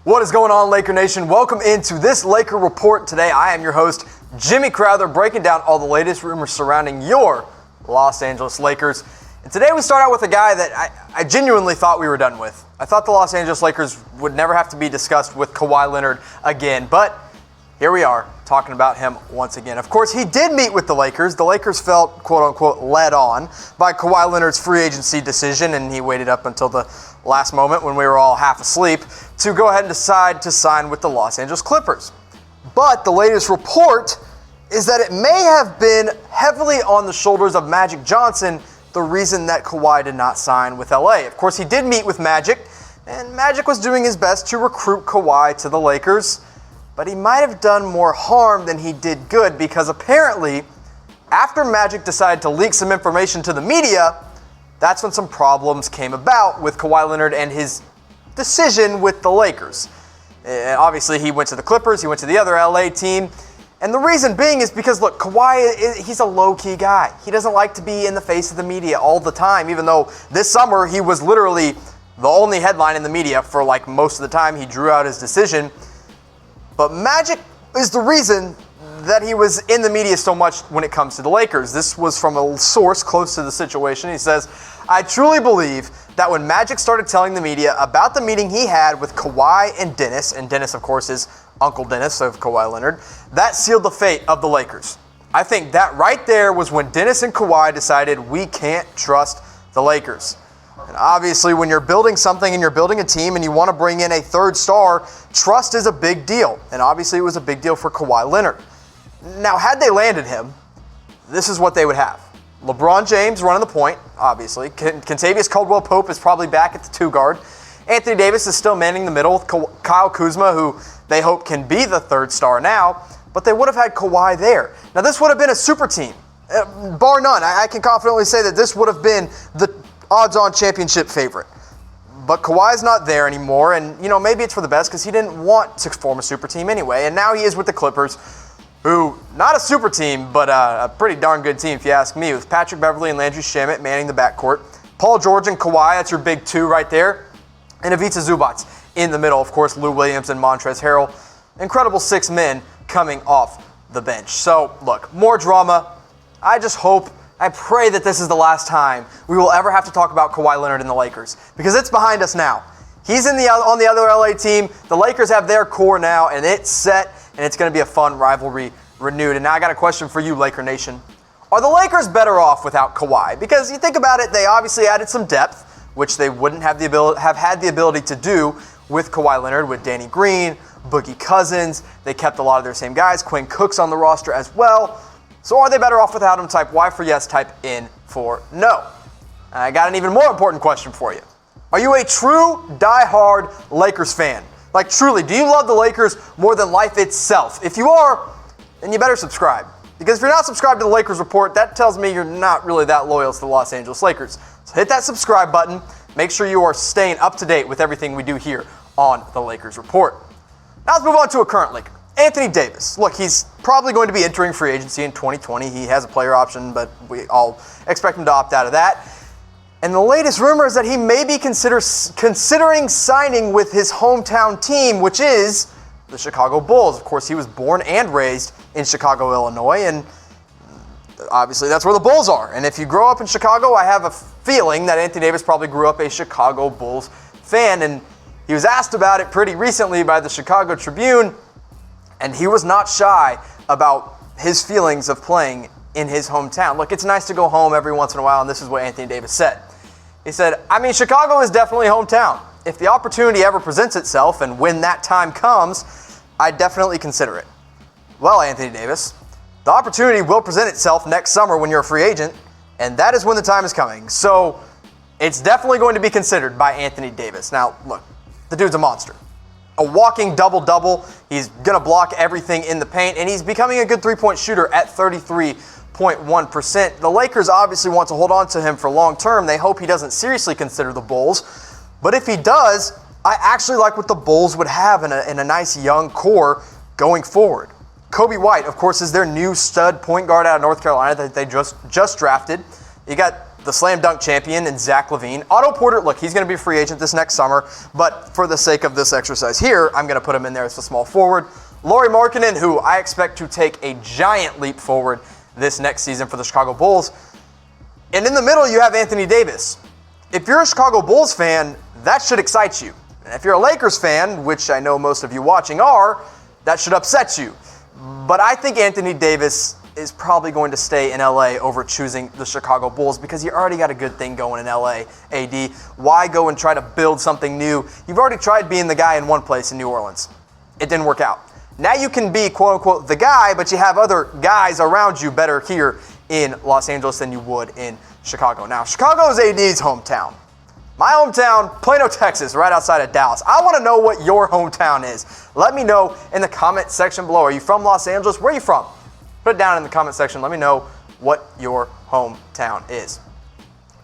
What is going on, Laker Nation? Welcome into this Laker Report. Today, I am your host, Jimmy Crowther, breaking down all the latest rumors surrounding your Los Angeles Lakers. And today we start out with a guy that I genuinely thought we were done with. I thought the Los Angeles Lakers would never have to be discussed with Kawhi Leonard again, but here we are talking about him once again. Of course, he did meet with the Lakers. The Lakers felt, quote-unquote, led on by Kawhi Leonard's free agency decision, and he waited up until the last moment when we were all half asleep to go ahead and decide to sign with the Los Angeles Clippers. But the latest report is that it may have been heavily on the shoulders of Magic Johnson the reason that Kawhi did not sign with LA. Of course, he did meet with Magic, and Magic was doing his best to recruit Kawhi to the Lakers, but he might have done more harm than he did good, because apparently, after Magic decided to leak some information to the media, that's when some problems came about with Kawhi Leonard and his decision with the Lakers. Obviously, he went to the Clippers, he went to the other LA team, and the reason being is because, look, Kawhi, he's a low-key guy. He doesn't like to be in the face of the media all the time, even though this summer he was literally the only headline in the media for like most of the time. He drew out his decision. But Magic is the reason that he was in the media so much when it comes to the Lakers. This was from a source close to the situation. He says, "I truly believe that when Magic started telling the media about the meeting he had with Kawhi and Dennis of course is Uncle Dennis of Kawhi Leonard, that sealed the fate of the Lakers. I think that right there was when Dennis and Kawhi decided we can't trust the Lakers." And obviously, when you're building something and you're building a team and you want to bring in a third star, trust is a big deal. And obviously, it was a big deal for Kawhi Leonard. Now, had they landed him, this is what they would have. LeBron James running the point, obviously. Kentavious Caldwell-Pope is probably back at the two guard. Anthony Davis is still manning the middle with Kyle Kuzma, who they hope can be the third star now. But they would have had Kawhi there. Now, this would have been a super team. Bar none. I can confidently say that this would have been the odds-on championship favorite. But Kawhi's not there anymore, and maybe it's for the best because he didn't want to form a super team anyway. And now he is with the Clippers, who, not a super team, but a pretty darn good team if you ask me, with Patrick Beverley and Landry Shamet manning the backcourt. Paul George and Kawhi, that's your big two right there. And Ivica Zubac in the middle, of course, Lou Williams and Montrezl Harrell. Incredible 6 men coming off the bench. So, look, more drama. I pray that this is the last time we will ever have to talk about Kawhi Leonard and the Lakers, because it's behind us now. He's on the other LA team. The Lakers have their core now, and it's set, and it's going to be a fun rivalry renewed. And now I got a question for you, Laker Nation. Are the Lakers better off without Kawhi? Because you think about it, they obviously added some depth, which they wouldn't have had the ability to do with Kawhi Leonard, with Danny Green, Boogie Cousins. They kept a lot of their same guys. Quinn Cook's on the roster as well. So are they better off without him? Type Y for yes, type in for no. And I got an even more important question for you. Are you a true die-hard Lakers fan? Like, truly, do you love the Lakers more than life itself? If you are, then you better subscribe. Because if you're not subscribed to the Lakers Report, that tells me you're not really that loyal to the Los Angeles Lakers. So hit that subscribe button. Make sure you are staying up to date with everything we do here on the Lakers Report. Now let's move on to a current Laker. Anthony Davis. Look, he's probably going to be entering free agency in 2020. He has a player option, but we all expect him to opt out of that. And the latest rumor is that he may be considering signing with his hometown team, which is the Chicago Bulls. Of course, he was born and raised in Chicago, Illinois, and obviously that's where the Bulls are. And if you grow up in Chicago, I have a feeling that Anthony Davis probably grew up a Chicago Bulls fan, and he was asked about it pretty recently by the Chicago Tribune. And he was not shy about his feelings of playing in his hometown. Look, it's nice to go home every once in a while, and this is what Anthony Davis said. He said, Chicago is definitely hometown. If the opportunity ever presents itself, and when that time comes, I'd definitely consider it. Well, Anthony Davis, the opportunity will present itself next summer when you're a free agent, and that is when the time is coming. So it's definitely going to be considered by Anthony Davis. Now, look, the dude's a monster. A walking double-double. He's going to block everything in the paint, and he's becoming a good three-point shooter at 33.1%. The Lakers obviously want to hold on to him for long term. They hope he doesn't seriously consider the Bulls. But if he does, I actually like what the Bulls would have in a nice young core going forward. Kobe White, of course, is their new stud point guard out of North Carolina that they just drafted. You got the slam dunk champion in Zach LaVine. Otto Porter, look, he's going to be a free agent this next summer, but for the sake of this exercise here, I'm going to put him in there as a small forward. Lauri Markkanen, who I expect to take a giant leap forward this next season for the Chicago Bulls. And in the middle, you have Anthony Davis. If you're a Chicago Bulls fan, that should excite you. And if you're a Lakers fan, which I know most of you watching are, that should upset you. But I think Anthony Davis is probably going to stay in LA over choosing the Chicago Bulls because you already got a good thing going in LA, AD. Why go and try to build something new? You've already tried being the guy in one place in New Orleans. It didn't work out. Now you can be, quote unquote, the guy, but you have other guys around you better here in Los Angeles than you would in Chicago. Now, Chicago is AD's hometown. My hometown, Plano, Texas, right outside of Dallas. I want to know what your hometown is. Let me know in the comment section below. Are you from Los Angeles? Where are you from? Put it down in the comment section. Let me know what your hometown is.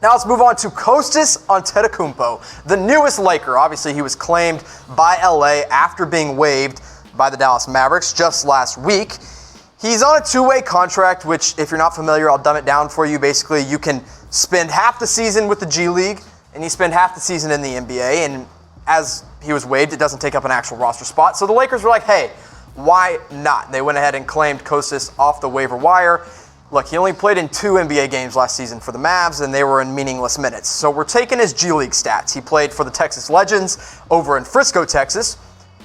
Now let's move on to Kostas Antetokounmpo, the newest Laker. Obviously, he was claimed by LA after being waived by the Dallas Mavericks just last week. He's on a two-way contract, which, if you're not familiar, I'll dumb it down for you. Basically, you can spend half the season with the G League, and you spend half the season in the NBA, and as he was waived, it doesn't take up an actual roster spot. So the Lakers were like, hey, why not? They went ahead and claimed Kostas off the waiver wire. Look, he only played in 2 NBA games last season for the Mavs, and they were in meaningless minutes. So we're taking his G League stats. He played for the Texas Legends over in Frisco, Texas.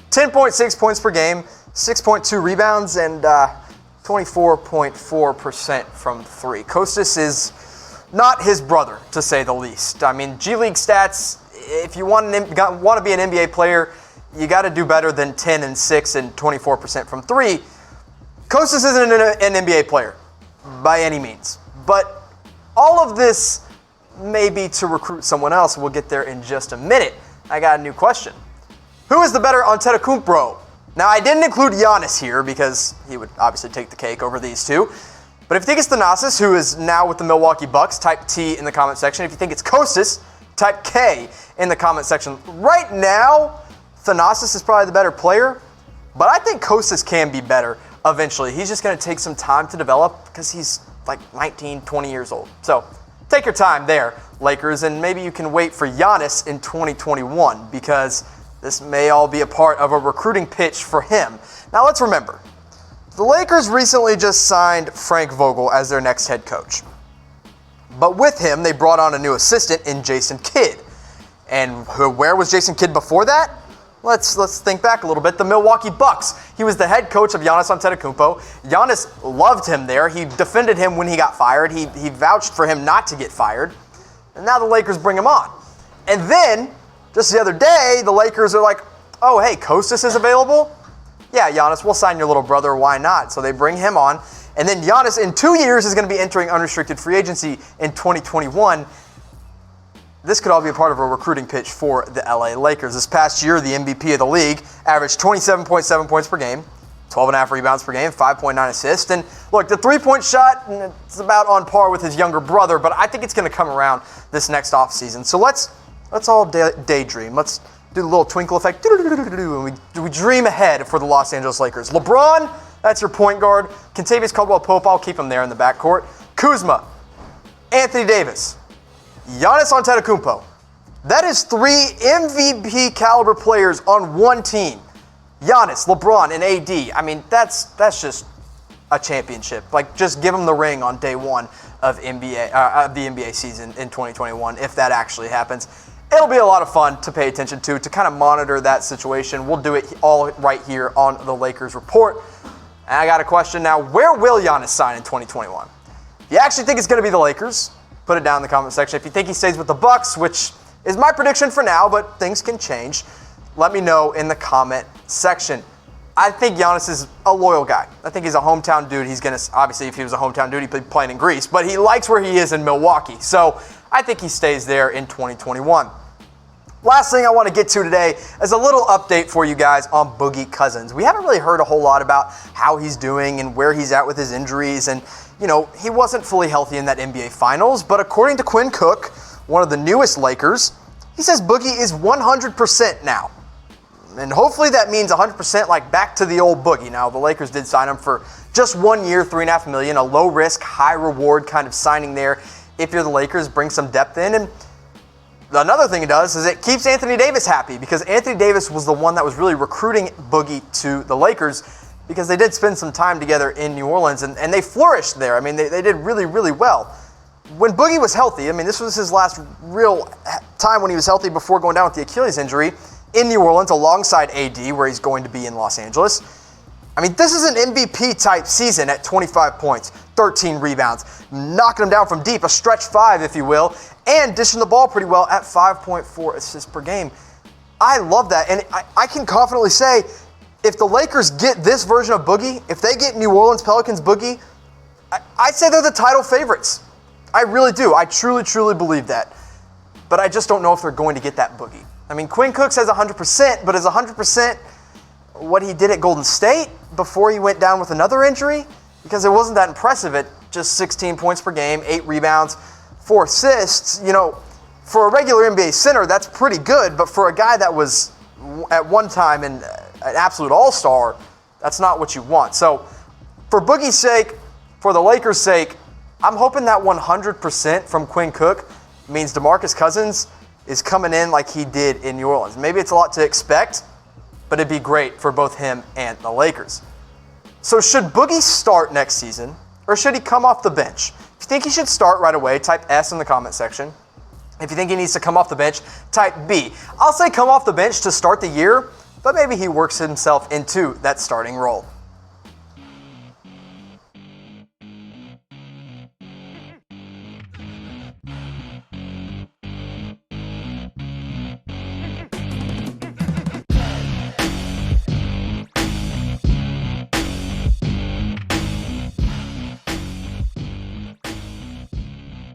10.6 points per game, 6.2 rebounds, and 24.4% from 3. Kostas is not his brother, to say the least. I mean, G League stats, if you want to be an NBA player, you got to do better than 10 and 6 and 24% from 3. Kostas isn't an NBA player by any means. But all of this may be to recruit someone else. We'll get there in just a minute. I got a new question. Who is the better Antetokounmpo? Now, I didn't include Giannis here because he would obviously take the cake over these two. But if you think it's Thanasis, who is now with the Milwaukee Bucks, type T in the comment section. If you think it's Kostas, type K in the comment section. Right now, Thanasis is probably the better player, but I think Kostas can be better eventually. He's just going to take some time to develop because he's like 19, 20 years old. So take your time there, Lakers, and maybe you can wait for Giannis in 2021 because this may all be a part of a recruiting pitch for him. Now let's remember, the Lakers recently just signed Frank Vogel as their next head coach. But with him, they brought on a new assistant in Jason Kidd. And where was Jason Kidd before that? Let's think back a little bit. The Milwaukee Bucks. He was the head coach of Giannis Antetokounmpo. Giannis loved him there. He defended him when he got fired. He vouched for him not to get fired. And now the Lakers bring him on. And then, just the other day, the Lakers are like, oh, hey, Kostas is available? Yeah, Giannis, we'll sign your little brother. Why not? So they bring him on. And then Giannis, in 2 years, is going to be entering unrestricted free agency in 2021. This could all be a part of a recruiting pitch for the LA Lakers. This past year, the MVP of the league averaged 27.7 points per game, 12.5 rebounds per game, 5.9 assists. And look, the three-point shot, it's about on par with his younger brother, but I think it's going to come around this next offseason. So let's all daydream. Let's do the little twinkle effect. And we dream ahead for the Los Angeles Lakers. LeBron, that's your point guard. Kentavious Caldwell-Pope, I'll keep him there in the backcourt. Kuzma, Anthony Davis, Giannis Antetokounmpo. That is 3 MVP caliber players on one team. Giannis, LeBron, and AD. I mean, that's just a championship. Like, just give them the ring on day one of the NBA season in 2021, if that actually happens. It'll be a lot of fun to pay attention to kind of monitor that situation. We'll do it all right here on the Lakers Report. And I got a question now. Where will Giannis sign in 2021? If you actually think it's going to be the Lakers, put it down in the comment section. If you think he stays with the Bucks, which is my prediction for now, but things can change, let me know in the comment section. I think Giannis is a loyal guy. I think he's a hometown dude. He's going to, obviously, if he was a hometown dude, he'd be playing in Greece, but he likes where he is in Milwaukee. So I think he stays there in 2021. Last thing I want to get to today is a little update for you guys on Boogie Cousins. We haven't really heard a whole lot about how he's doing and where he's at with his injuries. And, you know, he wasn't fully healthy in that NBA Finals, but according to Quinn Cook, one of the newest Lakers, he says Boogie is 100% now. And hopefully that means 100% like back to the old Boogie. Now, the Lakers did sign him for just 1 year, $3.5 million, a low risk, high reward kind of signing there. if you're the Lakers, bring some depth in. And another thing it does is it keeps Anthony Davis happy, because Anthony Davis was the one that was really recruiting Boogie to the Lakers, because they did spend some time together in New Orleans, and they flourished there. I mean, they did really, really well. When Boogie was healthy, I mean, this was his last real time when he was healthy before going down with the Achilles injury in New Orleans alongside AD, where he's going to be in Los Angeles. I mean, this is an MVP-type season at 25 points, 13 rebounds, knocking them down from deep, a stretch 5, if you will, and dishing the ball pretty well at 5.4 assists per game. I love that, and I can confidently say, if the Lakers get this version of Boogie, if they get New Orleans Pelicans Boogie, I'd say they're the title favorites. I really do. I truly, truly believe that. But I just don't know if they're going to get that Boogie. I mean, Quinn Cook says 100%, but is 100% what he did at Golden State before he went down with another injury? Because it wasn't that impressive at just 16 points per game, 8 rebounds, 4 assists. You know, for a regular NBA center, that's pretty good. But for a guy that was at one time an absolute all-star, that's not what you want. So for Boogie's sake, for the Lakers' sake, I'm hoping that 100% from Quinn Cook means DeMarcus Cousins is coming in like he did in New Orleans. Maybe it's a lot to expect, but it'd be great for both him and the Lakers. So should Boogie start next season, or should he come off the bench? If you think he should start right away, type S in the comment section. If you think he needs to come off the bench, type B. I'll say come off the bench to start the year, but maybe he works himself into that starting role.